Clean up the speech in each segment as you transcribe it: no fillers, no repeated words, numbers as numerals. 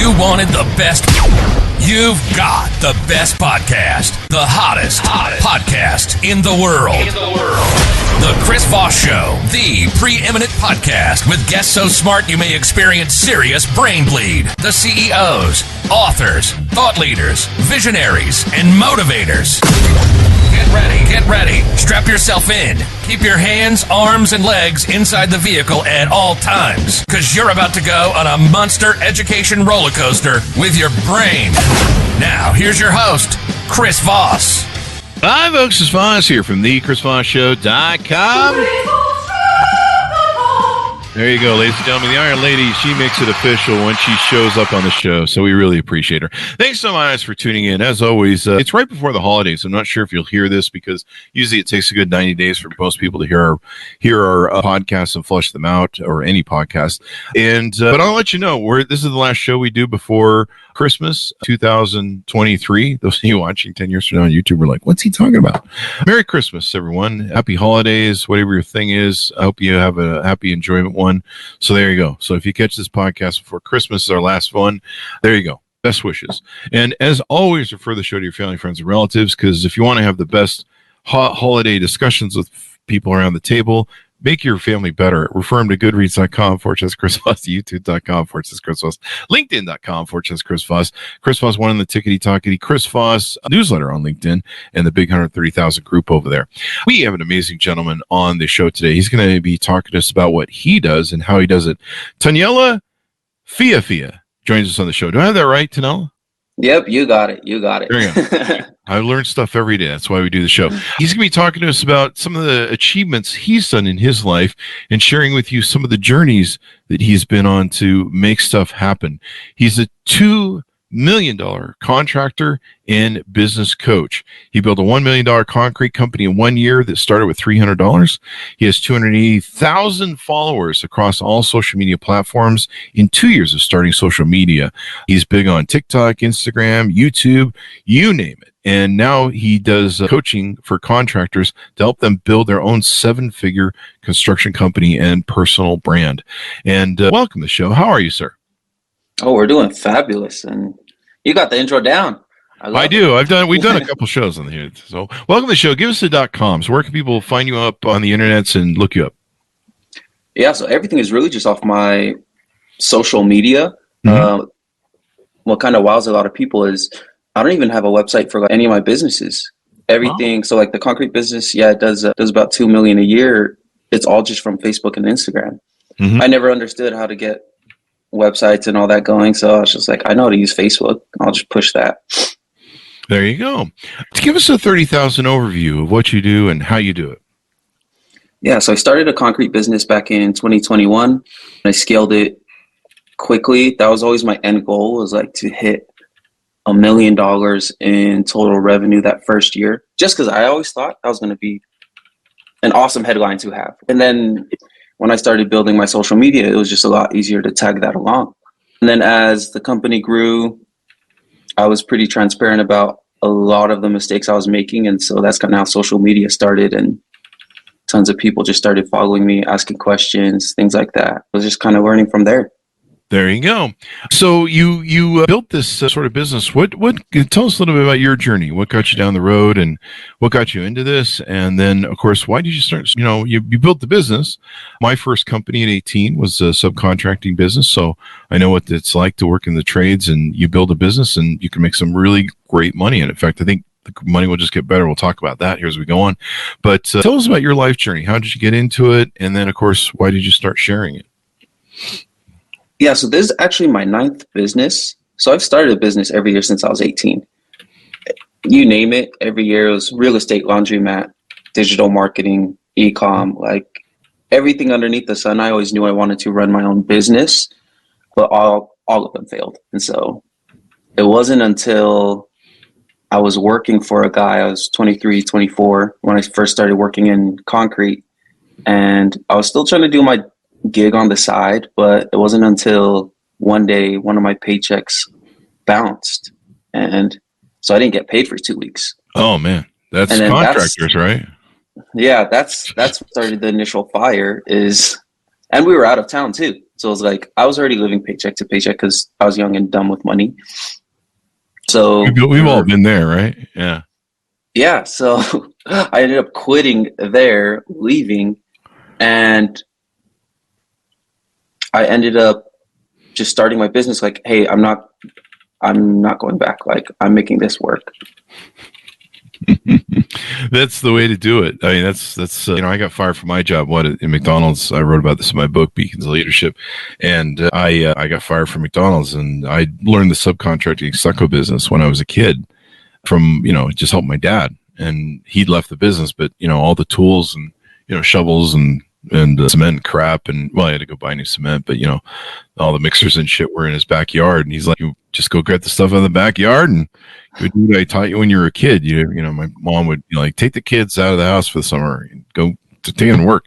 you wanted the best, you've got the best podcast, the hottest podcast in the world. The Chris Voss Show, the preeminent podcast with guests so smart you may experience serious brain bleed. The CEOs, authors, thought leaders, visionaries, and motivators. Get ready. Strap yourself in. Keep your hands, arms, and legs inside the vehicle at all times, because you're about to go on a monster education roller coaster with your brain. Now, here's your host, Chris Voss. Hi, folks. It's Voss here from thechrisvossshow.com. There you go, ladies and gentlemen. The Iron Lady, she makes it official when she shows up on the show, so we really appreciate her. Thanks so much for tuning in. As always, it's right before the holidays. I'm not sure if you'll hear this because usually it takes a good 90 days for most people to hear our podcasts and flush them out, or any podcast. And but I'll let you know, this is the last show we do before Christmas 2023. Those of you watching 10 years from now on YouTube are like, what's he talking about? Merry Christmas, everyone. Happy holidays, whatever your thing is. I hope you have a happy enjoyment one. So there you go. So if you catch this podcast before Christmas is our last one, there you go. Best wishes. And as always, refer the show to your family, friends, and relatives, because if you want to have the best holiday discussions with people around the table, make your family better. Refer them to goodreads.com/Chris Voss, youtube.com/Chris Voss, linkedin.com/Chris Voss, Chris Voss one in the tickety-tockety, Chris Voss newsletter on LinkedIn, and the big 130,000 group over there. We have an amazing gentleman on the show today. He's going to be talking to us about what he does and how he does it. Taniela Fia joins us on the show. Do I have that right, Taniela? Yep, you got it. There you go. I learn stuff every day. That's why we do the show. He's going to be talking to us about some of the achievements he's done in his life and sharing with you some of the journeys that he's been on to make stuff happen. He's a $2 million contractor and business coach. He built a $1 million concrete company in 1 year that started with $300. He has 280,000 followers across all social media platforms in 2 years of starting social media. He's big on TikTok, Instagram, YouTube, you name it. And now he does coaching for contractors to help them build their own 7-figure construction company and personal brand. And welcome to the show. How are you, sir? Oh, we're doing fabulous, and you got the intro down. I do. We've done a couple shows on here. So welcome to the show. Give us the .com. So where can people find you up on the internet and look you up? Yeah, so everything is really just off my social media. Mm-hmm. What kind of wows a lot of people is I don't even have a website for any of my businesses. Everything. Oh. So like the concrete business, it does about $2 million a year. It's all just from Facebook and Instagram. Mm-hmm. I never understood how to get websites and all that going, so I was just like, I know how to use Facebook. I'll just push that. There you go. Give us a 30,000 overview of what you do and how you do it. Yeah, so I started a concrete business back in 2021. I scaled it quickly. That was always my end goal, was like to hit $1 million in total revenue that first year, just because I always thought that was going to be an awesome headline to have. And then when I started building my social media, it was just a lot easier to tag that along. And then as the company grew, I was pretty transparent about a lot of the mistakes I was making. And so that's kind of how social media started. And tons of people just started following me, asking questions, things like that. I was just kind of learning from there. There you go. So you built this sort of business. What tell us a little bit about your journey. What got you down the road and what got you into this? And then, of course, why did you start? You built the business. My first company at 18 was a subcontracting business. So I know what it's like to work in the trades, and you build a business and you can make some really great money. And in fact, I think the money will just get better. We'll talk about that here as we go on. But tell us about your life journey. How did you get into it? And then, of course, why did you start sharing it? Yeah, so this is actually my 9th business. So I've started a business every year since I was 18. You name it, every year it was real estate, laundromat, digital marketing, e-com, like everything underneath the sun. I always knew I wanted to run my own business, but all of them failed. And so it wasn't until I was working for a guy, I was 23, 24, when I first started working in concrete. And I was still trying to do my gig on the side, but it wasn't until one day one of my paychecks bounced, and so I didn't get paid for 2 weeks. Oh man, that's contractors, right? Yeah, that's what started the initial fire. And we were out of town too, So it was like I was already living paycheck to paycheck because I was young and dumb with money. So We've all been there, right? Yeah. yeah, so I ended up quitting there, leaving, and I ended up just starting my business. Like, hey, I'm not going back. Like, I'm making this work. That's the way to do it. I mean, that's I got fired from my job. In McDonald's? I wrote about this in my book, Beacons of Leadership, and I got fired from McDonald's, and I learned the subcontracting stucco business when I was a kid from just helping my dad, and he'd left the business, but all the tools and shovels and cement and crap, and I had to go buy new cement, but all the mixers and shit were in his backyard, and he's like, you just go get the stuff out of the backyard and go do what I taught you when you were a kid. My mom would take the kids out of the house for the summer and go to take them to work.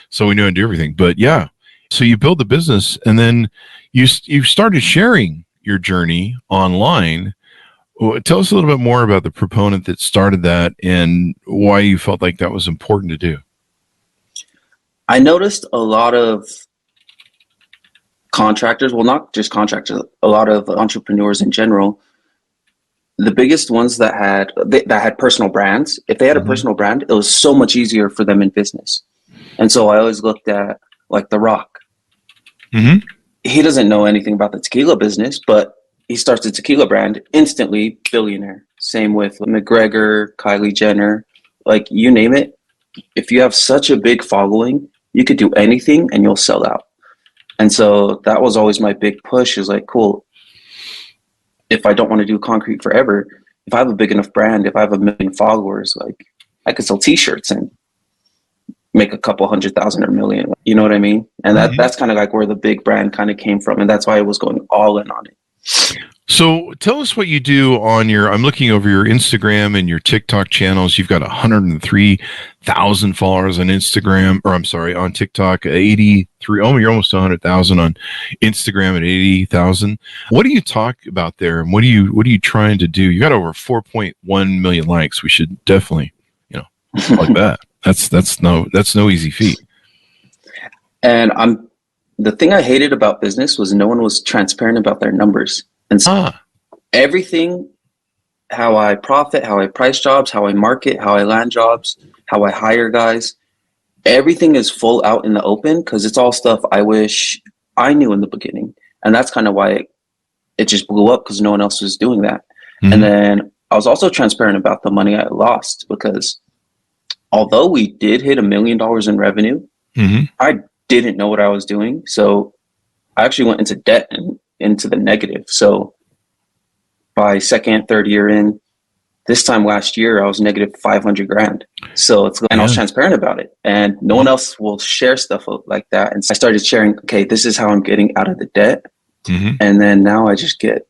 So we knew how to do everything. But yeah, so you build the business, and then you started sharing your journey online. Tell us a little bit more about the proponent that started that and why you felt like that was important to do. I noticed a lot of contractors, well, not just contractors, a lot of entrepreneurs in general, the biggest ones that had personal brands, if they had a personal brand, it was so much easier for them in business. And so I always looked at like The Rock. Mm-hmm. He doesn't know anything about the tequila business, but he starts a tequila brand, instantly billionaire. Same with McGregor, Kylie Jenner, like you name it. If you have such a big following, you could do anything and you'll sell out. And so that was always my big push, is like, cool, if I don't want to do concrete forever, if I have a big enough brand, if I have 1 million followers, like I could sell t-shirts and make a couple 100,000 or 1 million. You know what I mean? And that's kind of like where the big brand kind of came from. And that's why I was going all in on it. So tell us what you do on I'm looking over your Instagram and your TikTok channels. You've got 103,000 followers on Instagram, or I'm sorry, on TikTok, 83. Oh, you're almost 100,000 on Instagram at 80,000. What do you talk about there? And what are you trying to do? You got over 4.1 million likes. We should definitely, like that. That's no easy feat. And the thing I hated about business was no one was transparent about their numbers. And so everything, how I profit, how I price jobs, how I market, how I land jobs, how I hire guys, everything is full out in the open because it's all stuff I wish I knew in the beginning. And that's kind of why it just blew up, because no one else was doing that. Mm-hmm. And then I was also transparent about the money I lost, because although we did hit $1 million in revenue, I didn't know what I was doing. So I actually went into debt and into the negative. So by second, third year in, this time last year, I was negative 500 grand. So and I was transparent about it, and no one else will share stuff like that. And so I started sharing, okay, this is how I'm getting out of the debt. And then now I just get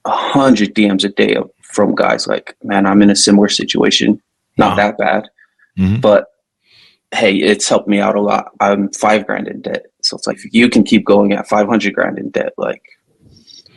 100 DMs a day from guys like, man, I'm in a similar situation. Not that bad, but hey, it's helped me out a lot. I'm 5 grand in debt. So it's like, if you can keep going at 500 grand in debt, like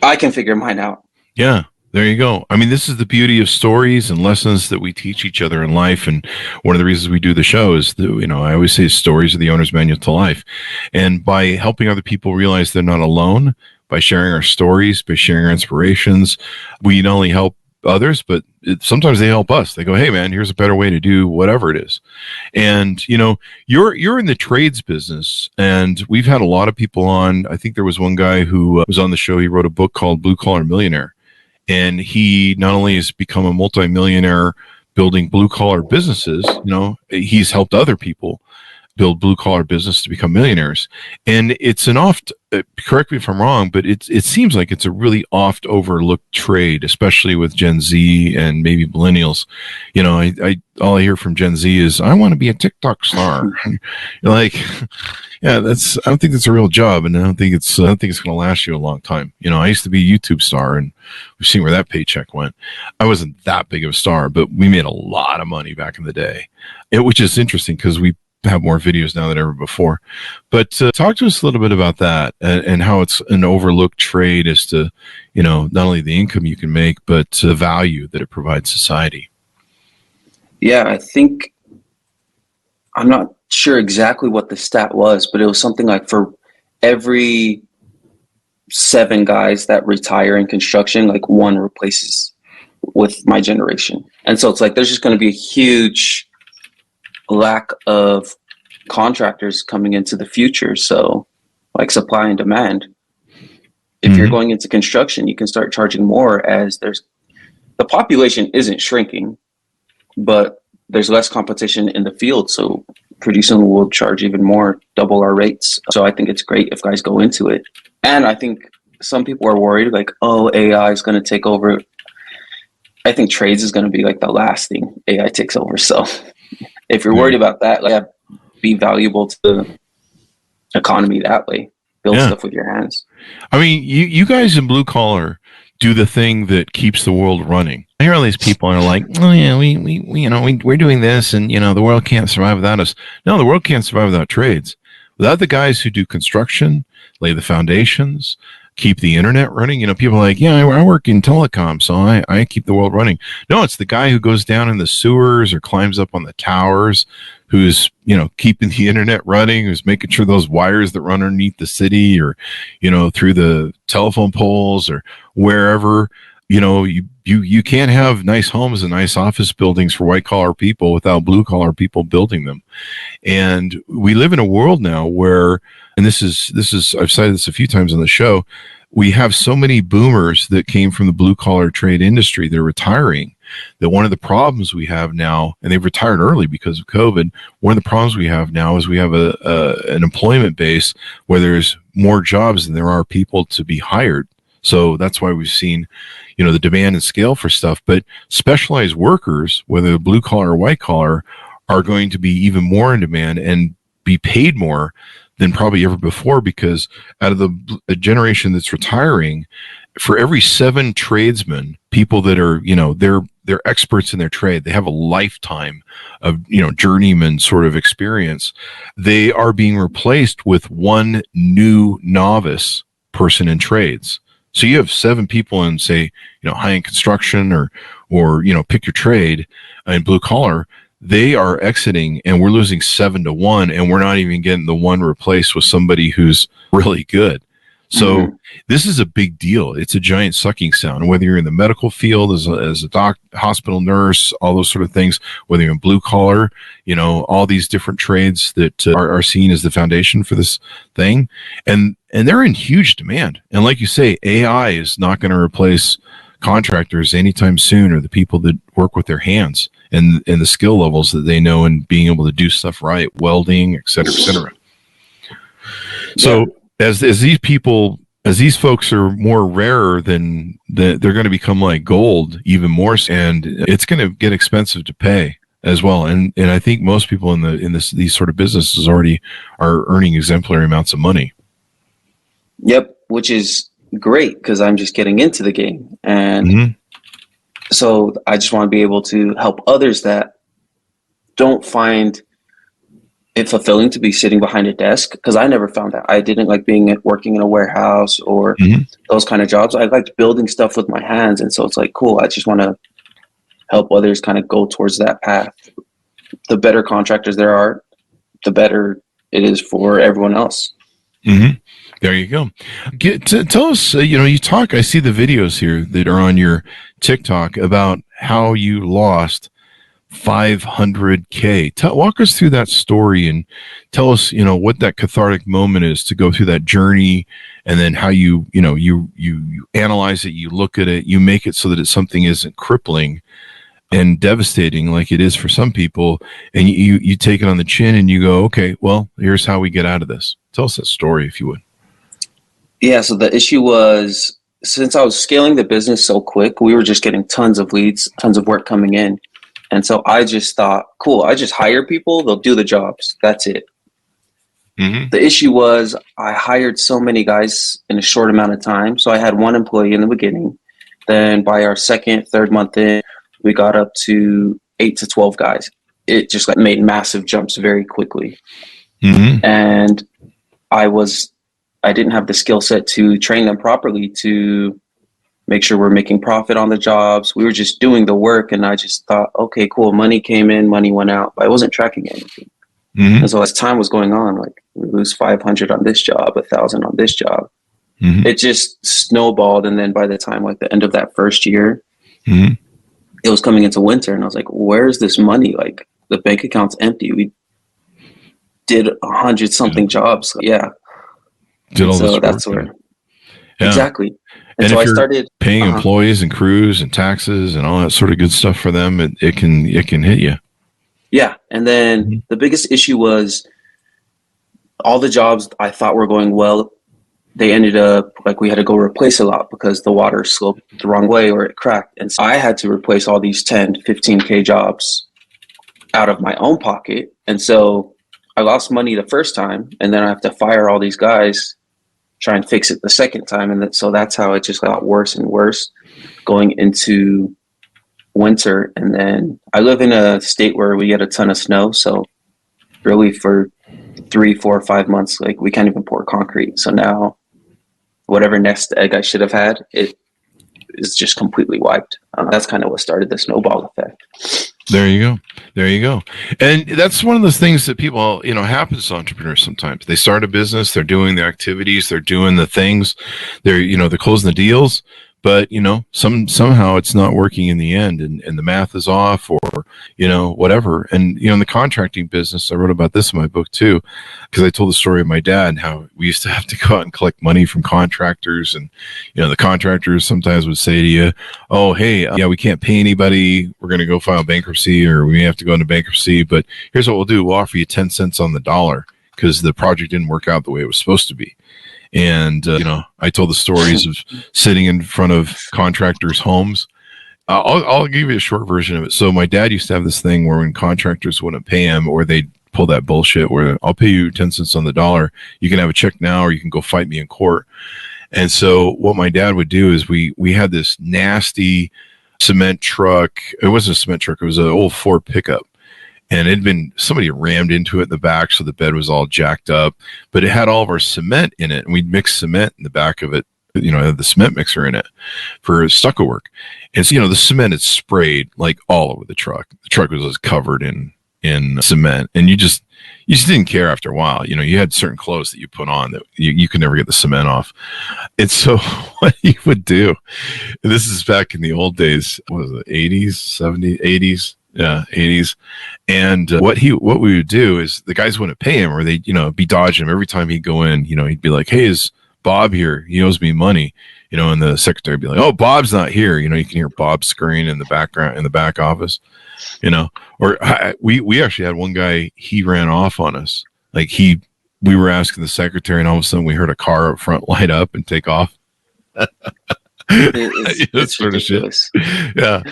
I can figure mine out. Yeah, there you go. I mean, this is the beauty of stories and lessons that we teach each other in life. And one of the reasons we do the show is that, I always say stories are the owner's manual to life. And by helping other people realize they're not alone, by sharing our stories, by sharing our inspirations, we not only help others, but sometimes they help us. They go, hey man, here's a better way to do whatever it is. And you're in the trades business, and we've had a lot of people on. I think there was one guy who was on the show. He wrote a book called Blue Collar Millionaire, and he not only has become a multimillionaire building blue collar businesses, he's helped other people build blue collar business to become millionaires. And it's an correct me if I'm wrong, but it seems like it's a really oft overlooked trade, especially with Gen Z and maybe millennials. All I hear from Gen Z is, I want to be a TikTok star. Like, yeah, I don't think that's a real job, and I don't think it's going to last you a long time. I used to be a YouTube star, and we've seen where that paycheck went. I wasn't that big of a star, but we made a lot of money back in the day, which is interesting because we have more videos now than ever before. But talk to us a little bit about that and how it's an overlooked trade as to, not only the income you can make, but the value that it provides society. Yeah, I think, I'm not sure exactly what the stat was, but it was something like for every 7 guys that retire in construction, like 1 replaces with my generation. And so it's like there's just going to be a huge lack of contractors coming into the future. So like supply and demand. If you're going into construction, you can start charging more as the population isn't shrinking, but there's less competition in the field. So producing will charge even more, double our rates. So I think it's great if guys go into it. And I think some people are worried like, oh, AI is going to take over. I think trades is going to be like the last thing AI takes over. So if you're worried about that, like be valuable to the economy that way. Build stuff with your hands. I mean, you guys in blue collar do the thing that keeps the world running. I hear all these people are like, oh yeah, we're doing this, and the world can't survive without us. No, the world can't survive without trades. Without the guys who do construction, lay the foundations, keep the internet running. People are like, yeah, I work in telecom, so I keep the world running. No, it's the guy who goes down in the sewers or climbs up on the towers, who's keeping the internet running, who's making sure those wires that run underneath the city or through the telephone poles or wherever. You can't have nice homes and nice office buildings for white collar people without blue collar people building them. And we live in a world now where, and this is I've cited this a few times on the show, we have so many boomers that came from the blue collar trade industry. They're retiring. That one of the problems we have now, and they've retired early because of COVID, one of the problems we have now is we have an employment base where there's more jobs than there are people to be hired. So that's why we've seen, the demand and scale for stuff. But specialized workers, whether blue collar or white collar, are going to be even more in demand and be paid more than probably ever before, because out of the generation that's retiring, for every 7 tradesmen, people that are, they're experts in their trade, they have a lifetime of, journeyman sort of experience, they are being replaced with 1 new novice person in trades. So you have 7 people in, say, high-end construction or pick your trade in blue collar. They are exiting, and we're losing 7-1, and we're not even getting the 1 replaced with somebody who's really good. So this is a big deal. It's a giant sucking sound. Whether you're in the medical field as a hospital nurse, all those sort of things, whether you're in blue collar, all these different trades that are seen as the foundation for this thing, and they're in huge demand. And like you say, AI is not going to replace contractors anytime soon, or the people that work with their hands and the skill levels that they know and being able to do stuff right, welding, et cetera, et cetera. So as these folks are more rarer than they're going to become like gold even more, and it's going to get expensive to pay as well. And I think most people in these sort of businesses already are earning exemplary amounts of money. Yep, which is great because I'm just getting into the game, and so I just want to be able to help others that don't find it fulfilling to be sitting behind a desk, because I never found that. I didn't like working in a warehouse or those kind of jobs. I liked building stuff with my hands, and so it's like, cool, I just want to help others kind of go towards that path. The better contractors there are, the better it is for everyone else. There you go. Tell us, you talk, I see the videos here that are on your TikTok about how you lost $500K. Walk us through that story and tell us, what that cathartic moment is to go through that journey, and then how you analyze it, you look at it, you make it so that it's something isn't crippling and devastating like it is for some people, and you take it on the chin and you go, okay, well, here's how we get out of this. Tell us that story, if you would. Yeah, so the issue was, since I was scaling the business so quick, we were just getting tons of leads, tons of work coming in. And so I just thought, cool, I just hire people, they'll do the jobs. That's it. The issue was I hired so many guys in a short amount of time. So I had 1 employee in the beginning. Then by our 2nd, 3rd month in, we got up to 8 to 12 guys. It just made massive jumps very quickly. And I didn't have the skill set to train them properly to make sure we're making profit on the jobs. We were just doing the work, and I just thought, okay, cool, money came in, money went out, but I wasn't tracking anything. Mm-hmm. And so as time was going on, like we lose 500 on this job, 1,000 on this job. Mm-hmm. It just snowballed. And then by the time like the end of that first year, Mm-hmm. it was coming into winter, and I was like, where's this money? Like the bank account's empty. We did 100 something jobs. Yeah. Did And all so this that's work. where, Yeah. exactly. And And so if I you're started paying employees and crews and taxes and all that sort of good stuff for them, it can hit you. yeah. And then the biggest issue was all the jobs I thought were going well, they ended up like we had to go replace a lot because the water sloped the wrong way or it cracked. And so I had to replace all these 10, 15K jobs out of my own pocket. And so I lost money the first time, and then I have to fire all these guys, try and fix it the second time. And so that's how it just got worse and worse going into winter. And then I live in a state where we get a ton of snow. So really for 3, 4, 5 months, like we can't even pour concrete. So now whatever nest egg I should have had, it is just completely wiped. That's kind of what started the snowball effect. There you go. There you go. And that's one of those things that people, happens to entrepreneurs sometimes. They start a business, they're doing the activities, they're doing the things, they're closing the deals, but somehow it's not working in the end, and the math is off, or whatever. And in the contracting business, I wrote about this in my book too, because I told the story of my dad, how we used to have to go out and collect money from contractors, and the contractors sometimes would say to you, oh, hey, yeah, we can't pay anybody, we're going to go file bankruptcy, or we may have to go into bankruptcy, but here's what we'll do, we'll offer you 10 cents on the dollar because the project didn't work out the way it was supposed to be. And, I told the stories of sitting in front of contractors' homes. I'll give you a short version of it. So my dad used to have this thing where when contractors wouldn't pay him, or they'd pull that bullshit where I'll pay you 10 cents on the dollar. You can have a check now, or you can go fight me in court. And so what my dad would do is we had this nasty cement truck. It wasn't a cement truck. It was an old Ford pickup. And somebody rammed into it in the back, so the bed was all jacked up, but it had all of our cement in it, and we'd mix cement in the back of it. I had the cement mixer in it for stucco work. And so, the cement had sprayed like all over the truck. The truck was covered in cement, and you just didn't care after a while. You had certain clothes that you put on that you could never get the cement off. And so what he would do, and this is back in the old days, what was it, 80s, 70s, 80s? Yeah, 80s. And what we would do is the guys wouldn't pay him, or they'd, be dodging him every time he'd go in. He'd be like, hey, is Bob here? He owes me money. And the secretary would be like, oh, Bob's not here. You can hear Bob scurrying in the background, in the back office, Or we actually had one guy, he ran off on us. Like we were asking the secretary, and all of a sudden we heard a car up front light up and take off. It's sort of ridiculous. shit. Yeah,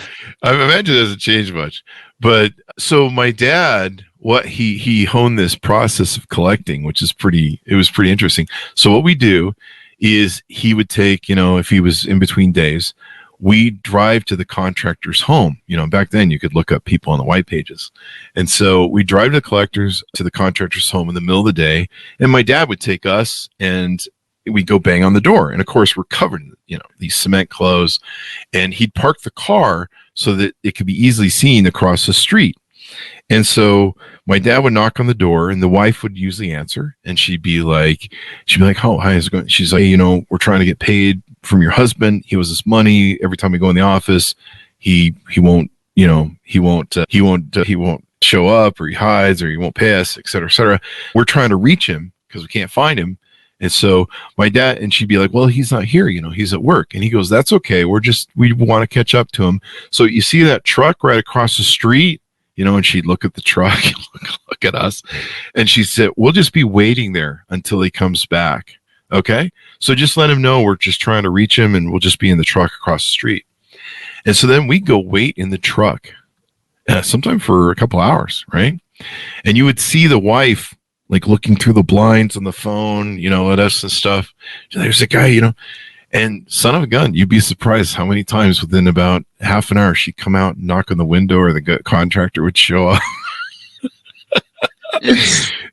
I imagine it doesn't change much. But so my dad, what he honed this process of collecting, which is it was pretty interesting. So what we do is he would take, if he was in between days, we drive to the contractor's home. Back then you could look up people on the white pages, and so we drive to the contractor's home in the middle of the day, and my dad would take us and we go bang on the door, and of course we're covered in these cement clothes, and he'd park the car so that it could be easily seen across the street. And so my dad would knock on the door, and the wife would usually answer, and she'd be like, oh, hi, how's it going? She's like, hey, we're trying to get paid from your husband. He owes us money. Every time we go in the office, he won't show up, or he hides, or he won't pay us, et cetera, et cetera. We're trying to reach him because we can't find him. And so my dad, and she'd be like, well, he's not here, he's at work. And he goes, that's okay. We want to catch up to him. So you see that truck right across the street, and she'd look at the truck, look at us. And she said, we'll just be waiting there until he comes back. Okay. So just let him know we're just trying to reach him, and we'll just be in the truck across the street. And so then we go wait in the truck, sometime for a couple hours. Right. And you would see the wife, like looking through the blinds on the phone, at us and stuff. There's a guy, and son of a gun, you'd be surprised how many times within about half an hour she'd come out and knock on the window, or the contractor would show up.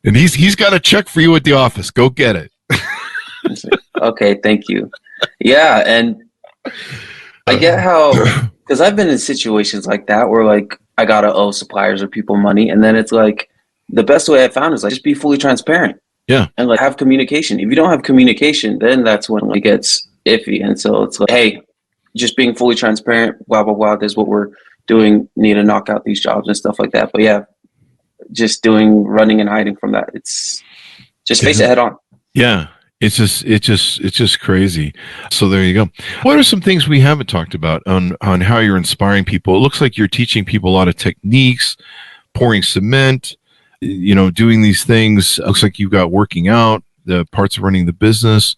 And he's got a check for you at the office. Go get it. Okay, thank you. Yeah, and I get how, because I've been in situations like that where like I gotta owe suppliers or people money, and then it's like, the best way I found is like just be fully transparent. Yeah. And like have communication. If you don't have communication, then that's when it gets iffy. And so it's like, hey, just being fully transparent, blah, blah, blah. This is what we're doing. Need to knock out these jobs and stuff like that. But yeah, just running and hiding from that. It's just face it head on. Yeah. It's just crazy. So there you go. What are some things we haven't talked about on how you're inspiring people? It looks like you're teaching people a lot of techniques, pouring cement, doing these things. It looks like you've got working out, the parts of running the business.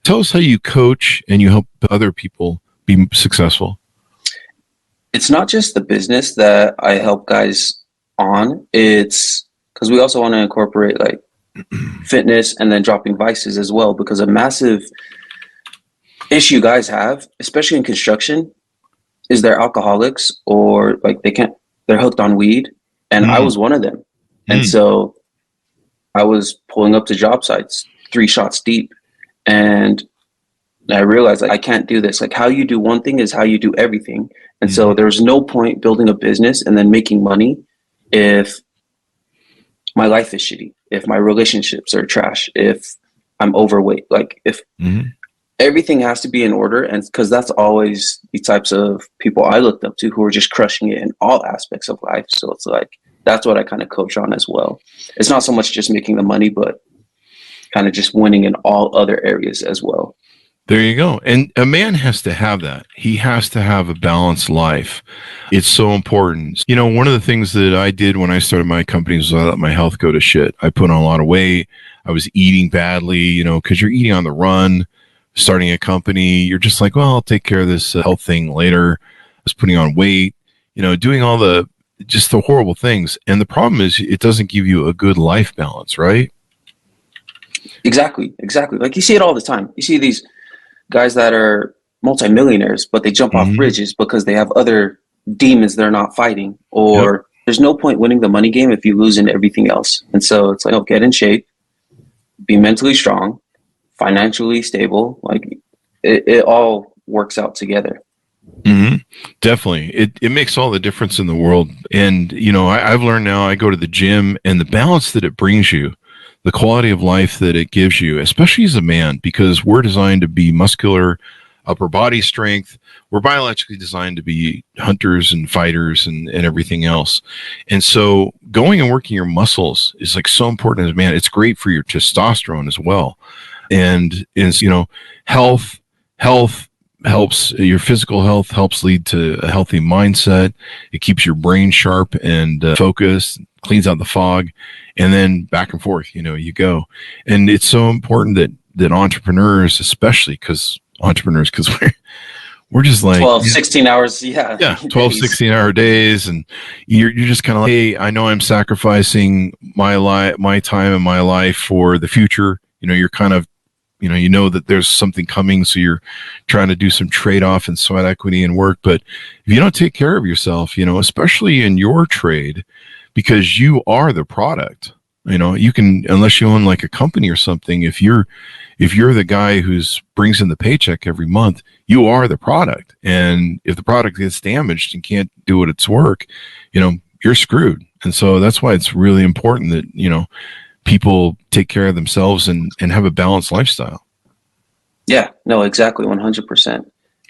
Tell us how you coach and you help other people be successful. It's not just the business that I help guys on. It's because we also want to incorporate like fitness and then dropping vices as well, because a massive issue guys have, especially in construction, is they're alcoholics or like they're hooked on weed. And I was one of them. And so I was pulling up to job sites 3 shots deep, and I realized like I can't do this. Like how you do one thing is how you do everything. And so there's no point building a business and then making money if my life is shitty, if my relationships are trash, if I'm overweight, like if everything has to be in order. And because that's always the types of people I looked up to who are just crushing it in all aspects of life. So it's like, that's what I kind of coach on as well. It's not so much just making the money, but kind of just winning in all other areas as well. There you go. And a man has to have that. He has to have a balanced life. It's so important. One of the things that I did when I started my company was I let my health go to shit. I put on a lot of weight. I was eating badly, because you're eating on the run, starting a company. You're just like, well, I'll take care of this health thing later. I was putting on weight, doing all the horrible things. And the problem is it doesn't give you a good life balance, right? Exactly. Like you see it all the time. You see these guys that are multimillionaires, but they jump off bridges because they have other demons they're not fighting, or there's no point winning the money game if you lose in everything else. And so it's like, get in shape, be mentally strong, financially stable. Like it all works out together. Definitely. It makes all the difference in the world. And, I've learned now, I go to the gym, and the balance that it brings you, the quality of life that it gives you, especially as a man, because we're designed to be muscular, upper body strength. We're biologically designed to be hunters and fighters and everything else. And so going and working your muscles is like so important as a man. It's great for your testosterone as well. And is, health helps, your physical health helps lead to a healthy mindset. It keeps your brain sharp and focused, cleans out the fog, and then back and forth, you go. And it's so important that entrepreneurs, especially because we're just like 12, 16 hours. Yeah. 12, 16-hour days. And you're just kind of like, hey, I know I'm sacrificing my time and my life for the future. You're kind of, that there's something coming. So you're trying to do some trade-off and sweat equity and work. But if you don't take care of yourself, especially in your trade, because you are the product, you can, unless you own like a company or something, if you're the guy who's brings in the paycheck every month, you are the product. And if the product gets damaged and can't do what its work, you're screwed. And so that's why it's really important that, people take care of themselves and have a balanced lifestyle. Yeah, no, exactly. 100%.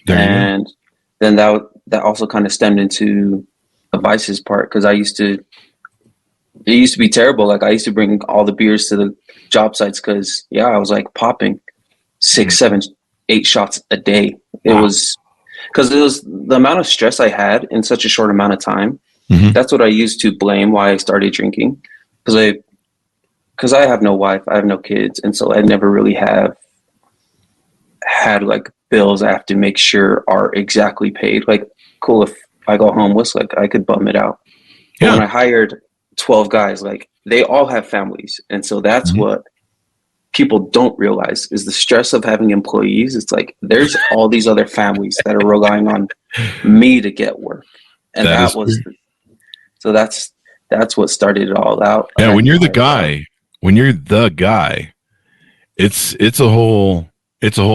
And then that also kind of stemmed into the vices part. Cause it used to be terrible. Like I used to bring all the beers to the job sites. Cause I was like popping 6, 7, 8 shots a day. It was the amount of stress I had in such a short amount of time. That's what I used to blame why I started drinking. Because I have no wife, I have no kids, and so I never really have had like bills I have to make sure are exactly paid. Like, cool, if I go homeless, like I could bum it out. Yeah. But when I hired 12 guys, like they all have families, and so that's what people don't realize is the stress of having employees. It's like there's all these other families that are relying on me to get work, and that's what started it all out. Yeah, when you're the guy. When you're the guy, it's a whole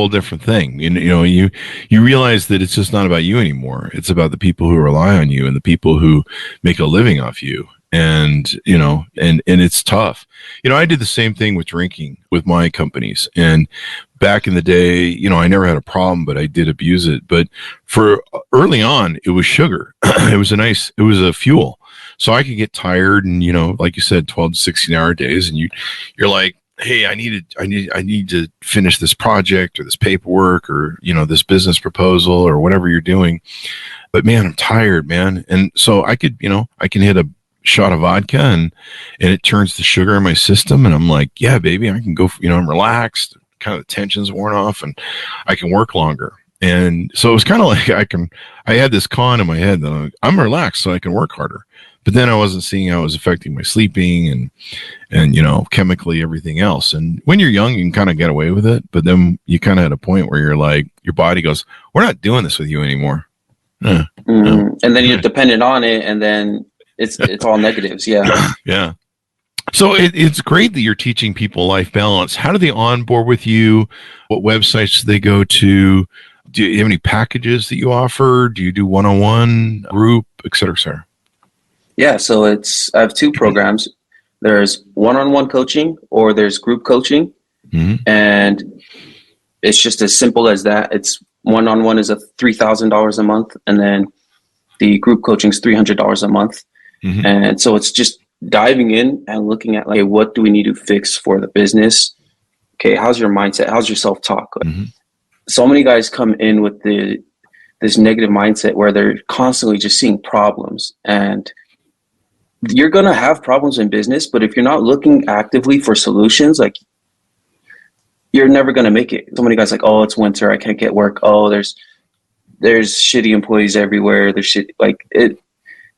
different thing. You realize that it's just not about you anymore. It's about the people who rely on you and the people who make a living off you. And, and it's tough. I did the same thing with drinking with my companies. And back in the day, I never had a problem, but I did abuse it. But for early on, it was sugar. It was a fuel. So I could get tired and, like you said, 12 to 16-hour days. And you're like, hey, I need to finish this project or this paperwork or, this business proposal or whatever you're doing. But man, I'm tired, man. And so I can hit a shot of vodka and it turns the sugar in my system. And I'm like, yeah, baby, I can go, I'm relaxed, kind of the tension's worn off and I can work longer. And so it was kind of like I had this con in my head that I'm relaxed so I can work harder. But then I wasn't seeing how it was affecting my sleeping and chemically everything else. And when you're young, you can kind of get away with it. But then you kind of at a point where you're like, your body goes, we're not doing this with you anymore. And then you're dependent on it. And then it's all negatives. Yeah. Yeah. So it's great that you're teaching people life balance. How do they onboard with you? What websites do they go to? Do you have any packages that you offer? Do you do one-on-one, group, et cetera, et cetera? Yeah. So I have two programs. There's one-on-one coaching or there's group coaching. Mm-hmm. And it's just as simple as that. It's one-on-one is $3,000 a month. And then the group coaching is $300 a month. Mm-hmm. And so it's just diving in and looking at what do we need to fix for the business? Okay, how's your mindset? How's your self-talk? Mm-hmm. So many guys come in with this negative mindset where they're constantly just seeing problems. And you're going to have problems in business, but if you're not looking actively for solutions, you're never going to make it. So many guys oh, it's winter, I can't get work. Oh, there's shitty employees everywhere. There's shit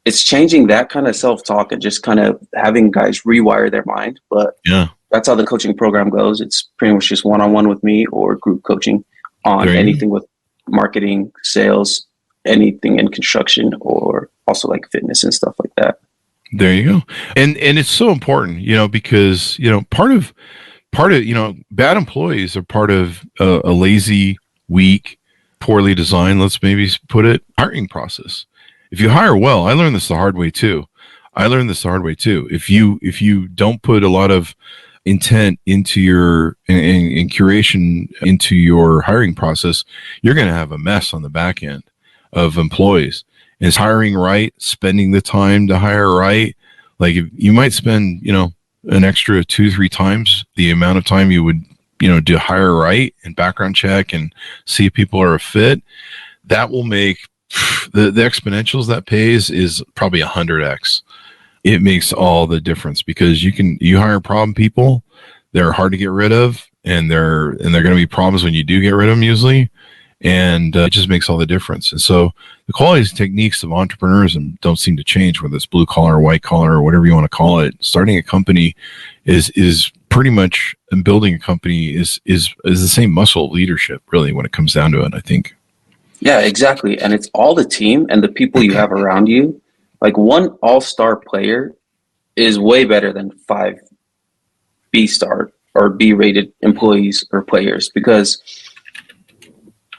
It's changing that kind of self-talk and just kind of having guys rewire their mind. But yeah, that's how the coaching program goes. It's pretty much just one-on-one with me or group coaching on anything with marketing, sales, anything in construction, or also fitness and stuff like that. There you go. And it's so important, because, part of, bad employees are part of a lazy, weak, poorly designed, let's maybe put it, hiring process. If you hire well, I learned this the hard way too. If you don't put a lot of intent into your and curation into your hiring process, you're going to have a mess on the back end of employees. Is hiring right? Spending the time to hire right? You might spend, an extra 2-3 times the amount of time you would, do hire right and background check and see if people are a fit. That will make the exponentials that pays is probably 100x. It makes all the difference because you hire problem people, they're hard to get rid of, and they're going to be problems when you do get rid of them usually, and it just makes all the difference. And so the qualities and techniques of entrepreneurism don't seem to change, whether it's blue collar, white collar, or whatever you want to call it. Starting a company is pretty much, and building a company is the same muscle of leadership, really, when it comes down to it, I think. Yeah, exactly. And it's all the team and the people you have around you. One all-star player is way better than 5 B-star or B-rated employees or players, because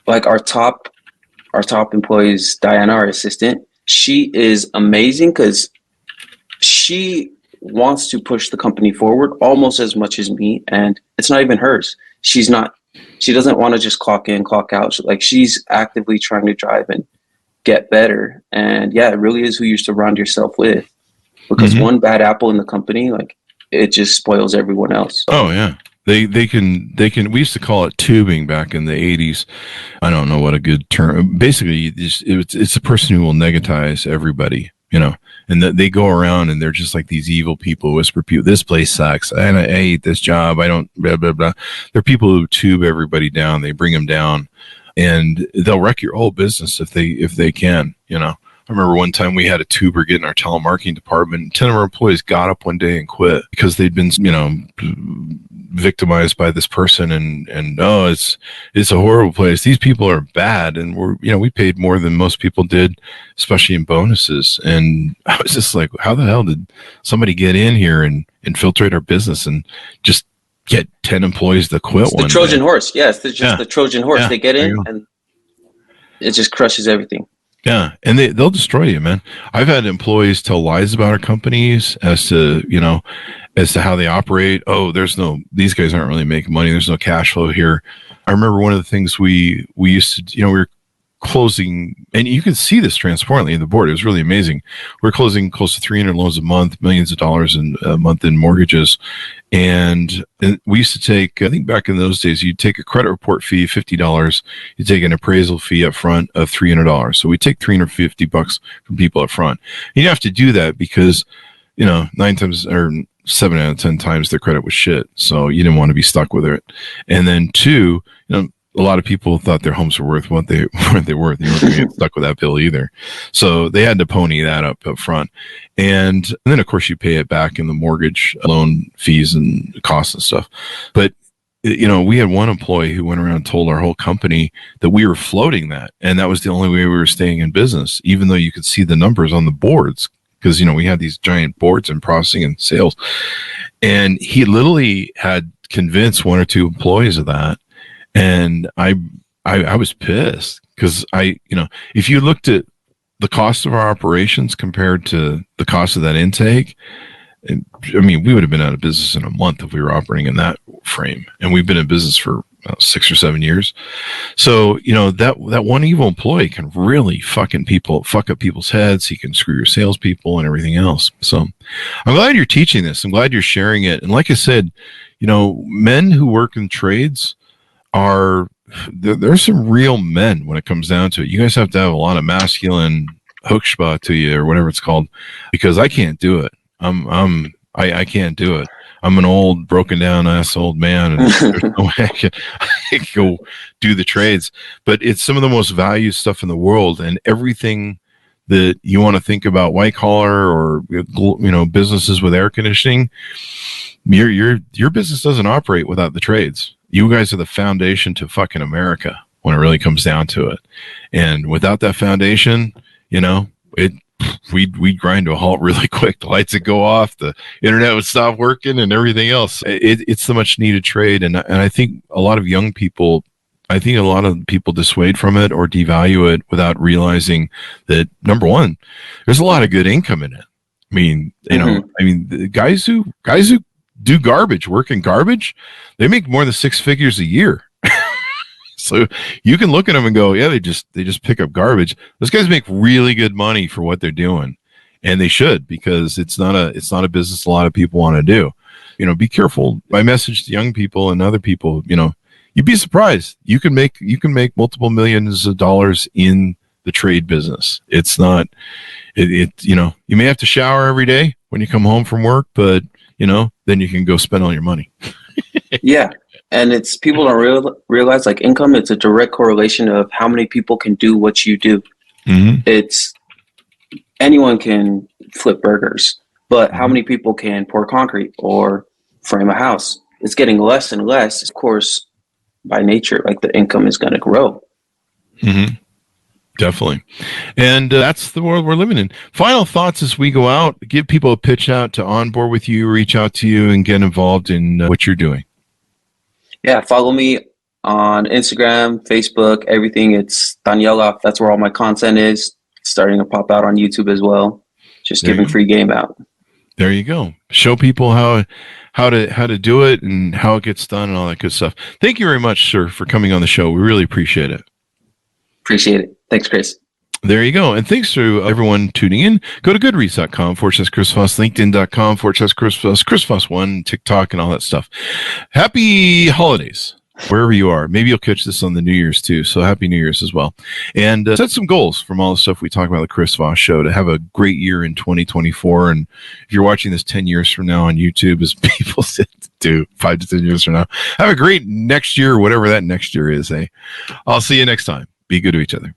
our top employees, Diana, our assistant, she is amazing because she wants to push the company forward almost as much as me, and it's not even hers. She doesn't want to just clock in, clock out. She's actively trying to drive and get better. And yeah, it really is who you surround yourself with, because one bad apple in the company, it just spoils everyone else. Oh yeah. They can, we used to call it tubing back in the 80s. I don't know what a good term. Basically, it's a person who will negatize everybody, and they go around and they're just like these evil people who whisper people, this place sucks. I hate this job. I don't, blah, blah, blah. They're people who tube everybody down. They bring them down, and they'll wreck your whole business if they can, I remember one time we had a tuber get in our telemarketing department. 10 of our employees got up one day and quit because they'd been, victimized by this person, and oh, it's a horrible place. These people are bad, and we paid more than most people did, especially in bonuses. And I was just like, how the hell did somebody get in here and infiltrate our business and just get 10 employees to quit? It's the Trojan horse. Yes, it's just the Trojan horse. They get in and it just crushes everything. Yeah, and they'll destroy you, man. I've had employees tell lies about our companies as to, as to how they operate. Oh, these guys aren't really making money. There's no cash flow here. I remember one of the things we used to, we were closing, and you can see this transparently in the board. It was really amazing. We're closing close to 300 loans a month, millions of dollars a month in mortgages. And we used to take, I think back in those days, you'd take a credit report fee, $50. You take an appraisal fee up front of $300. So we take $350 from people up front. And you have to do that because, 7 out of 10 times their credit was shit. So you didn't want to be stuck with it. And then two, a lot of people thought their homes were worth what they weren't. They weren't going to get stuck with that bill either. So they had to pony that up front. And then, of course, you pay it back in the mortgage loan fees and costs and stuff. But, we had one employee who went around and told our whole company that we were floating that. And that was the only way we were staying in business, even though you could see the numbers on the boards. Because, we had these giant boards in processing and sales. And he literally had convinced one or two employees of that. And I was pissed because if you looked at the cost of our operations compared to the cost of that intake, we would have been out of business in a month if we were operating in that frame. And we've been in business for 6 or 7 years. So, that one evil employee can really fuck up people's heads. He can screw your salespeople and everything else. So I'm glad you're teaching this. I'm glad you're sharing it. And like I said, men who work in trades, there's some real men when it comes down to it. You guys have to have a lot of masculine hookshpa to you or whatever it's called, because I can't do it. I can't do it. I'm an old, broken down ass old man, and there's no way I can go do the trades. But it's some of the most valued stuff in the world, and everything that you want to think about white collar or businesses with air conditioning, your business doesn't operate without the trades. You guys are the foundation to fucking America when it really comes down to it. And without that foundation, we'd grind to a halt really quick. The lights would go off, the internet would stop working, and everything else. It's the much needed trade. And I think a lot of young people, dissuade from it or devalue it without realizing that, number one, there's a lot of good income in it. The guys who do garbage, work in garbage, they make more than 6 figures a year. So you can look at them and go, yeah, they just pick up garbage. Those guys make really good money for what they're doing, and they should, because it's not a business a lot of people want to do. Be careful. My message to young people and other people, you'd be surprised. You can make multiple millions of dollars in the trade business. It's not, you may have to shower every day when you come home from work, but then you can go spend all your money. Yeah. And it's, people don't realize, like, income, it's a direct correlation of how many people can do what you do. Mm-hmm. It's, anyone can flip burgers, but how many people can pour concrete or frame a house? It's getting less and less. Of course, by nature, like, the income is going to grow. Mm-hmm. Definitely. And that's the world we're living in. Final thoughts as we go out. Give people a pitch out to onboard with you, reach out to you, and get involved in what you're doing. Yeah, follow me on Instagram, Facebook, everything. It's Daniela. That's where all my content is. It's starting to pop out on YouTube as well. Just giving free game out. There you go. Show people how to do it and how it gets done and all that good stuff. Thank you very much, sir, for coming on the show. We really appreciate it. Appreciate it. Thanks, Chris. There you go. And thanks to everyone tuning in. Go to goodreads.com/Chris Voss, LinkedIn.com/Chris Voss, Chris Voss 1, TikTok, and all that stuff. Happy holidays, wherever you are. Maybe you'll catch this on the New Year's too. So happy New Year's as well. And set some goals from all the stuff we talk about on the Chris Voss Show to have a great year in 2024. And if you're watching this 10 years from now on YouTube, as people said to do 5 to 10 years from now, have a great next year, whatever that next year is. I'll see you next time. Be good to each other.